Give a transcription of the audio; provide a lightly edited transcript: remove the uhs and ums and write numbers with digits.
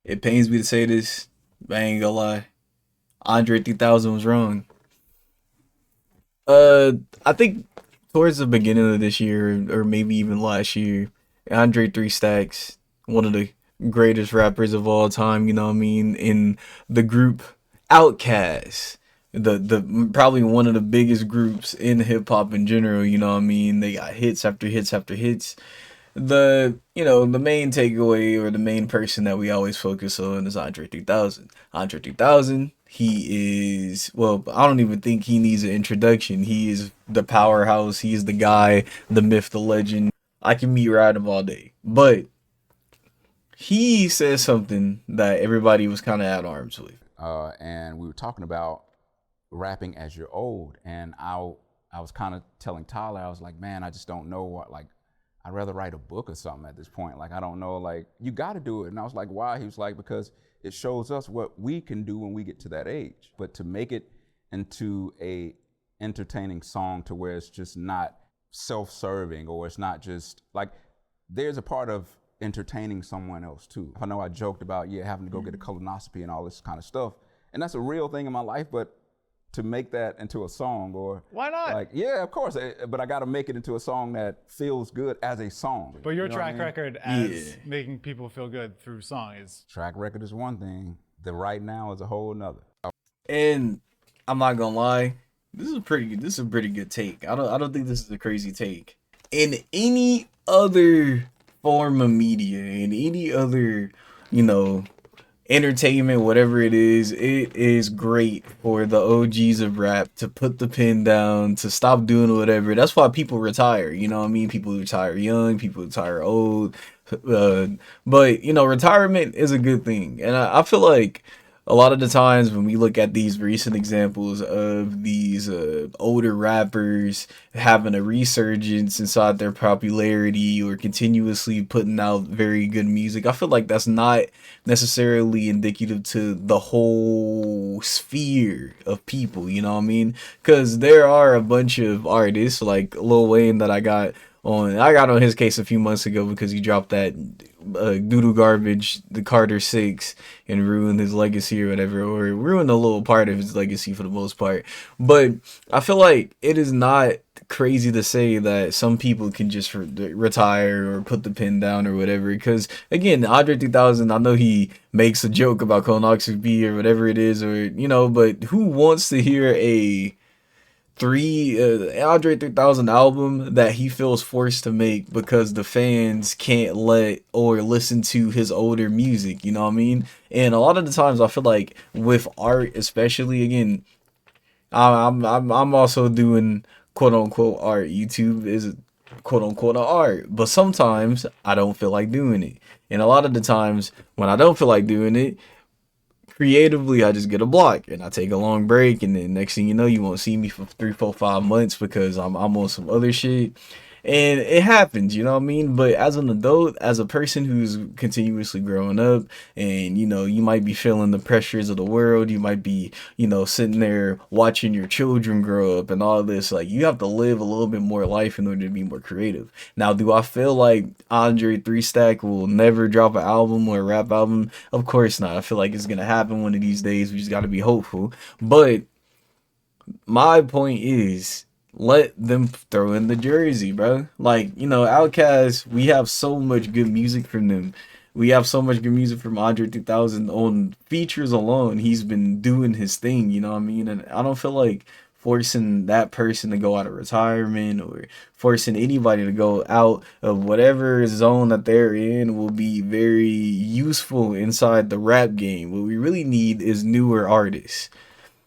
It pains me to say this, but I ain't gonna lie. Andre 3000 was wrong. Uh, I think towards the beginning of this year, or maybe even last year, Andre Three Stacks, one of the greatest rappers of all time. You know what I mean? In the group Outkast, the probably one of the biggest groups in hip hop in general. You know what I mean? They got hits after hits after hits. The main takeaway or the main person that we always focus on is Andre 3000. Andre 3000, he is, well, I don't even think he needs an introduction. He is the powerhouse. He is the guy, the myth, the legend. I can meet ride him all day. But he said something that everybody was kind of at arms with. And we were talking about rapping as you're old, and I was kind of telling Tyler, I was like, man, I just don't know what, like, I'd rather write a book or something at this point. Like, I don't know, like, you got to do it. And I was like, why? He was like, because it shows us what we can do when we get to that age. But to make it into a entertaining song to where it's just not self-serving, or it's not just like, there's a part of entertaining someone else too. I know I joked about having to go get a colonoscopy and all this kind of stuff, and that's a real thing in my life. But to make that into a song, or why not? Like, yeah, of course, but I got to make it into a song that feels good as a song. But your track record as making people feel good through song is... Track record is one thing. The right now is a whole nother. And I'm not gonna lie, this is a pretty good take. I don't think this is a crazy take. In any other form of media, in any other, you know, entertainment, whatever it is great for the OGs of rap to put the pen down, to stop doing whatever. That's why people retire. You know what I mean? People retire young, people retire old. But, you know, retirement is a good thing. And I feel like a lot of the times when we look at these recent examples of these older rappers having a resurgence inside their popularity or continuously putting out very good music, I feel like that's not necessarily indicative to the whole sphere of people, you know what I mean? Because there are a bunch of artists like Lil Wayne that I got on his case a few months ago because he dropped that doodle garbage, the Carter 6, and ruined his legacy or whatever, or ruined a little part of his legacy for the most part. But I feel like it is not crazy to say that some people can just retire or put the pen down or whatever. Because again, Andre 3000, I know he makes a joke about colonoscopy or whatever it is, or you know, but who wants to hear a Andre 3000 album that he feels forced to make because the fans can't let or listen to his older music, you know what I mean? And a lot of the times I feel like with art, especially, again, I'm also doing quote unquote art. YouTube is quote unquote art, but sometimes I don't feel like doing it. And a lot of the times when I don't feel like doing it, creatively I just get a block and I take a long break, and then next thing you know, you won't see me for 3 4 5 months because I'm on some other shit. And it happens, you know what I mean? But as an adult, as a person who's continuously growing up, and you know, you might be feeling the pressures of the world, you might be, you know, sitting there watching your children grow up and all this, like you have to live a little bit more life in order to be more creative. Now, do I feel like Andre Three Stack will never drop an album or a rap album? Of course not. I feel like it's gonna happen one of these days. We just gotta be hopeful. But my point is, let them throw in the jersey, bro. Like, you know, Outkast, we have so much good music from them. We have so much good music from Andre 3000 on features alone. He's been doing his thing, you know what I mean? And I don't feel like forcing that person to go out of retirement or forcing anybody to go out of whatever zone that they're in will be very useful inside the rap game. What we really need is newer artists.